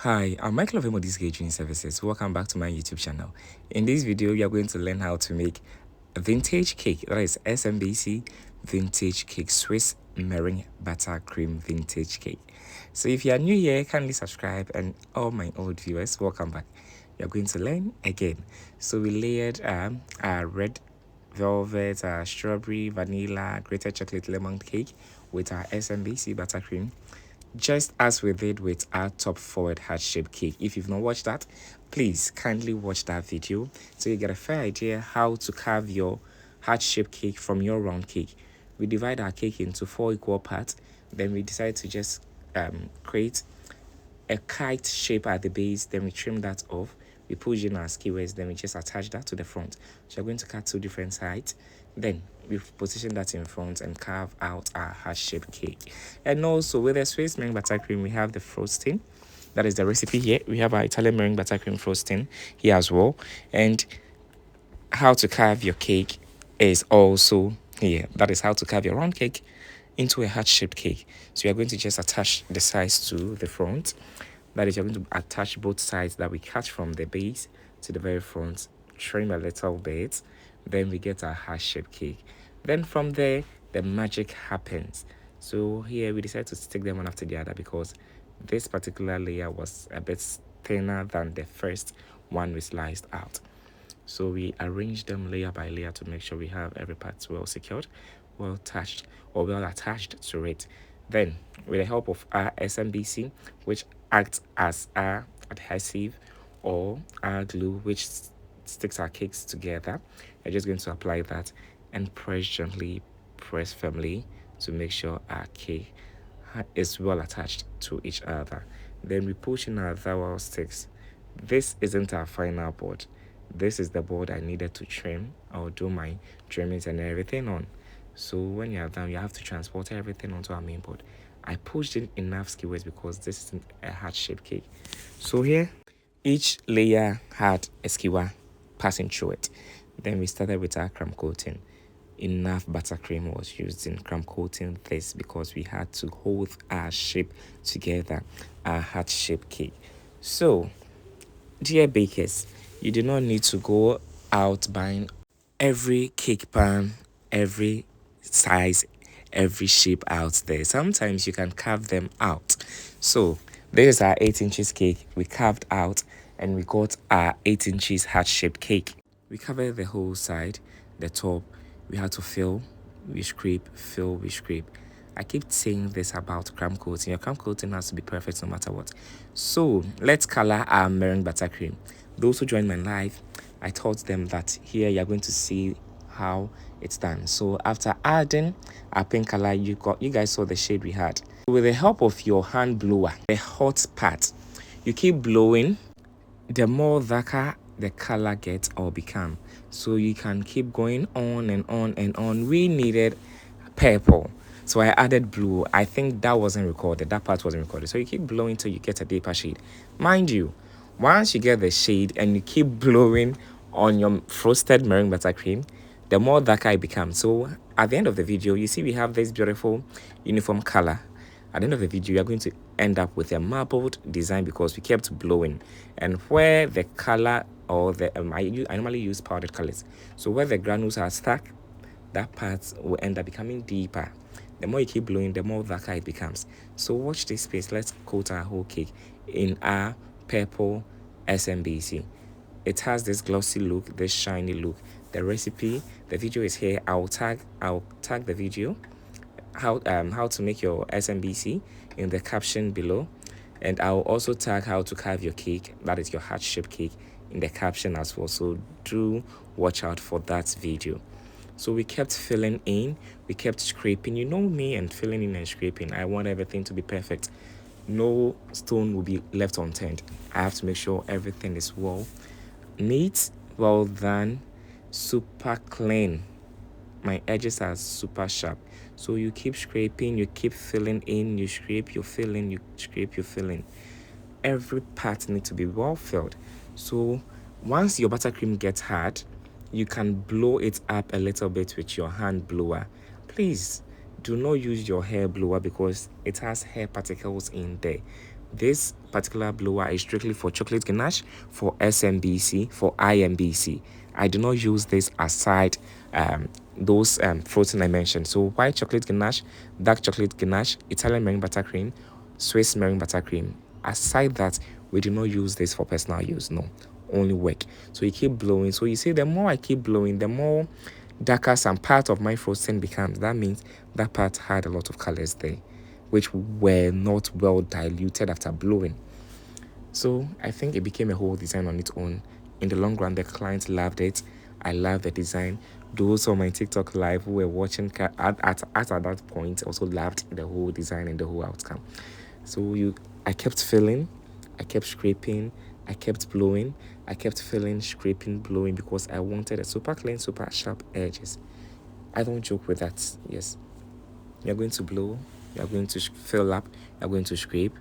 Hi, I'm Michael of M.O.D's Catering Services. Welcome back to my YouTube channel. In this video, we are going to learn how to make a vintage cake. That is SMBC vintage cake, Swiss meringue buttercream vintage cake. So if you are new here, kindly subscribe, and all my old viewers, welcome back. We are going to learn again. So we layered our red velvet, strawberry, vanilla, grated chocolate lemon cake with our SMBC buttercream, just as we did with our top forward heart-shaped cake. If you've not watched that, please kindly watch that video so you get a fair idea how to carve your heart-shaped cake from your round cake. We divide our cake into 4 equal parts. Then we decide to just create a kite shape at the base. Then we trim that off. We push in our skewers, then we just attach that to the front. So we're going to cut 2 different sides. Then we position that in front and carve out our heart-shaped cake. And also with the Swiss meringue buttercream, we have the frosting. That is the recipe here. We have our Italian meringue buttercream frosting here as well. And how to carve your cake is also here. That is how to carve your round cake into a heart-shaped cake. So you're going to just attach the sides to the front. That is, you're going to attach both sides that we cut from the base to the very front, trim a little bit, then we get our heart-shaped cake. Then from there, the magic happens. So here we decided to stick them one after the other because this particular layer was a bit thinner than the first one we sliced out. So we arrange them layer by layer to make sure we have every part well secured, well attached, or well attached to it. Then, with the help of our SMBC, which acts as our adhesive or our glue, which sticks our cakes together, we're just going to apply that and press gently, press firmly to make sure our cake is well attached to each other. Then we push in our dowel sticks. This isn't our final board. This is the board I needed to trim or do my trimmings and everything on. So when you are done, you have to transport everything onto our main board. I pushed in enough skewers because this isn't a heart-shaped cake. So here, each layer had a skewer passing through it. Then we started with our crumb coating. Enough buttercream was used in crumb coating this because we had to hold our shape together, our heart-shaped cake. So, dear bakers, you do not need to go out buying every cake pan, every size, every shape out there. Sometimes you can carve them out. So this is our 8 inches cake we carved out, and we got our 8 inches heart-shaped cake. We covered the whole side, the top. We had to fill, we scrape, fill, we scrape. I keep saying this about crumb coating. Your crumb coating has to be perfect no matter what. So let's color our meringue buttercream. Those who joined my live, I taught them that here you're going to see how it's done. So after adding our pink color, you guys saw the shade we had. With the help of your hand blower, the hot part, you keep blowing, the more darker the color gets or become. So you can keep going on and on and on. We needed purple, so I added blue. I think that wasn't recorded, that part wasn't recorded. So you keep blowing till you get a deeper shade. Mind you, once you get the shade and you keep blowing on your frosted meringue buttercream, the more darker it becomes. So at the end of the video, you see we have this beautiful uniform color. At the end of the video, you're going to end up with a marbled design because we kept blowing. And where the color or the I normally use powdered colors. So where the granules are stuck, that part will end up becoming deeper. The more you keep blowing, the more darker it becomes. So watch this space. Let's coat our whole cake in our purple SMBC. It has this glossy look, this shiny look. The recipe, the video is here. I'll tag the video, how to make your SMBC, in the caption below, and I'll also tag how to carve your cake, that is your heart-shaped cake, in the caption as well. So do watch out for that video. So we kept filling in, we kept scraping. You know me and filling in and scraping. I want everything to be perfect. No stone will be left unturned. I have to make sure everything is well neat, well done, super clean. My edges are super sharp. So you keep scraping, you keep filling in, you scrape, you fill in, you scrape, you fill in. Every part needs to be well filled. So once your buttercream gets hard, you can blow it up a little bit with your hand blower. Please do not use your hair blower because it has hair particles in there. This particular blower is strictly for chocolate ganache, for SMBC, for IMBC. I do not use this aside those fruits I mentioned. So white chocolate ganache, dark chocolate ganache, Italian meringue buttercream, Swiss meringue buttercream. Aside that, we do not use this for personal use. No, only work. So you keep blowing. So you see, the more I keep blowing, the more darker some part of my frosting becomes. That means that part had a lot of colors there, which were not well diluted after blowing. So I think it became a whole design on its own. In the long run, the client loved it. I loved the design. Those on my TikTok live who were watching at that point also loved the whole design and the whole outcome. So I kept filling, I kept scraping, I kept blowing, I kept filling, scraping, blowing, because I wanted a super clean, super sharp edges. I don't joke with that. Yes, you're going to blow, you're going to fill up, you're going to scrape,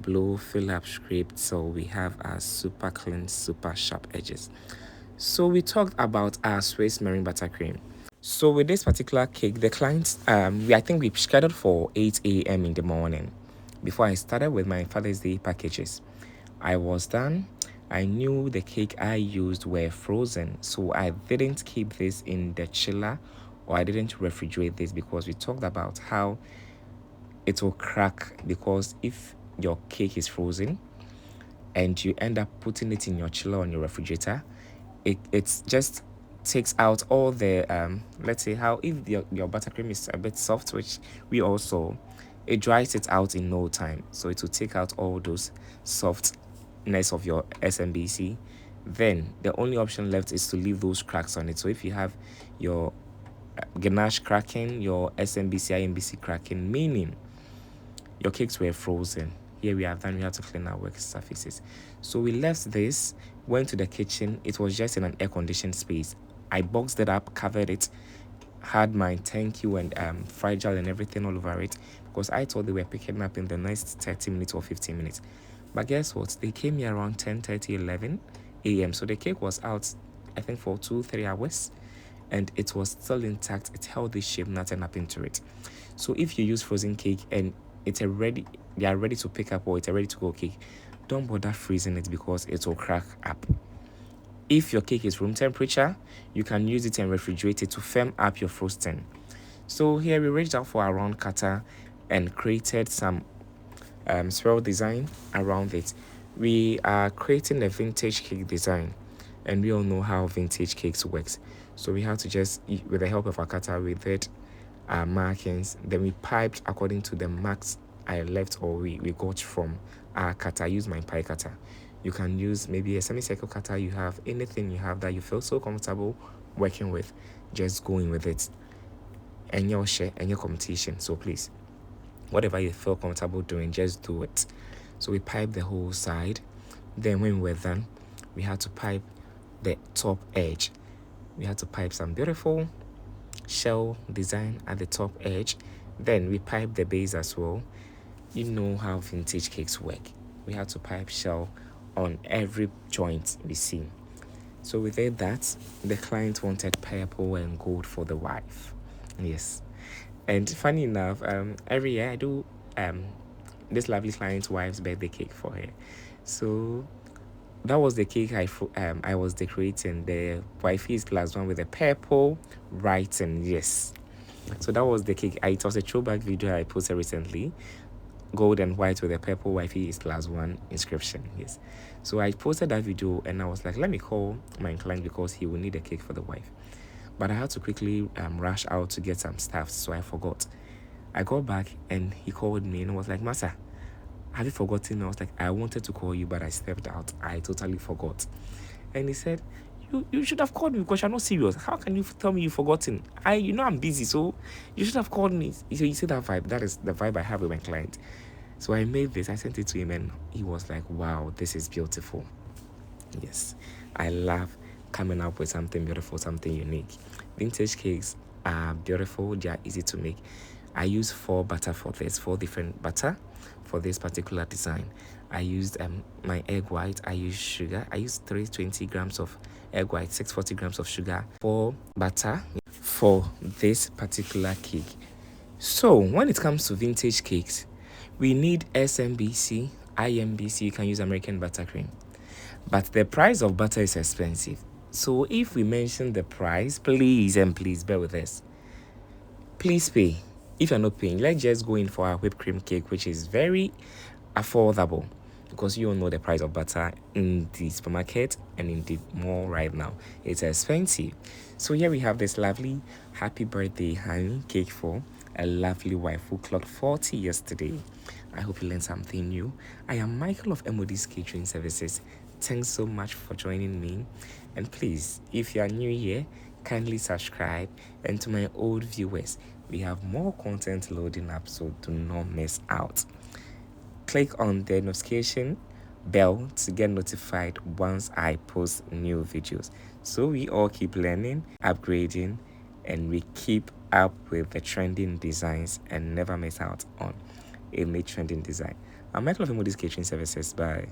blow, fill up, scrape, so we have our super clean, super sharp edges. So we talked about our Swiss meringue buttercream. So with this particular cake, the clients, I think we scheduled for 8 a.m. in the morning before I started with my Father's Day packages. I was done. I knew the cake I used were frozen, so I didn't keep this in the chiller, or I didn't refrigerate this, because we talked about how it will crack, because if your cake is frozen and you end up putting it in your chiller or in your refrigerator, it just takes out all the let's say, how if your buttercream is a bit soft, which we also, it dries it out in no time, so it will take out all those softness of your SMBC. Then the only option left is to leave those cracks on it. So if you have your ganache cracking, your SMBC IMBC cracking, meaning your cakes were frozen, here we are done. We have to clean our work surfaces. So we left this, went to the kitchen. It was just in an air-conditioned space. I boxed it up, covered it, had my thank you and fragile and everything all over it, because I thought they were picking up in the next 30 minutes or 15 minutes. But guess what? They came here around 10:30, 11 a.m. So the cake was out, I think, for 2-3 hours, and it was still intact. It held the shape, nothing happened to it. So if you use frozen cake and they are ready to pick up, or it's a ready to go cake, don't bother freezing it, because it will crack up. If your cake is room temperature, you can use it and refrigerate it to firm up your frosting. So here we reached out for a round cutter and created some swirl design around it. We are creating a vintage cake design, and we all know how vintage cakes works. So we have to just, with the help of a cutter, we did our markings. Then we piped according to the marks I left, or we got from our cutter. I use my pie cutter. You can use maybe a semicircle cutter. You have anything you have that you feel so comfortable working with, just going with it. And your share and your competition. So please, whatever you feel comfortable doing, just do it. So we piped the whole side. Then when we were done, we had to pipe the top edge. We had to pipe some beautiful shell design at the top edge. Then we pipe the base as well. You know how vintage cakes work. We had to pipe shell on every joint we see. So we did that. The client wanted purple and gold for the wife. Yes. And funny enough, every year I do this lovely client's wife's birthday cake for her. So that was the cake I was decorating. The wifey is class one with the purple writing. Yes. So that was the cake. It was a throwback video I posted recently. Gold and white with a purple wifey is class one inscription. Yes. So I posted that video and I was like, let me call my client, because he will need a cake for the wife. But I had to quickly rush out to get some stuff, so I forgot. I got back and he called me and was like, Masa, have you forgotten? I was like, I wanted to call you, but I stepped out. I totally forgot. And he said, you should have called me, because you're not serious. How can you tell me you've forgotten? I'm busy, so you should have called me. So you see that vibe? That is the vibe I have with my client. So I made this, I sent it to him, and he was like, wow, this is beautiful. Yes, I love coming up with something beautiful, something unique. Vintage cakes are beautiful, they are easy to make. I use 4 butter for this, 4 different butter for this particular design. I used my egg white, I used sugar, I used 320 grams of egg white, 640 grams of sugar, 4 butter for this particular cake. So when it comes to vintage cakes, we need SMBC, IMBC, you can use American buttercream. But the price of butter is expensive. So if we mention the price, please and please bear with us. Please pay. If you're not paying, let's just go in for our whipped cream cake, which is very affordable, because you all know the price of butter in the supermarket and in the mall right now. It's expensive. So here we have this lovely happy birthday honey cake for a lovely wife who clocked 40 yesterday. I hope you learned something new. I am Michael of M.O.D's Catering Services. Thanks so much for joining me. And please, if you are new here, kindly subscribe. And to my old viewers, we have more content loading up, so do not miss out. Click on the notification bell to get notified once I post new videos. So we all keep learning, upgrading, and we keep up with the trending designs and never miss out on any trending design. I'm Michael of M.O.D's Catering Services. Bye.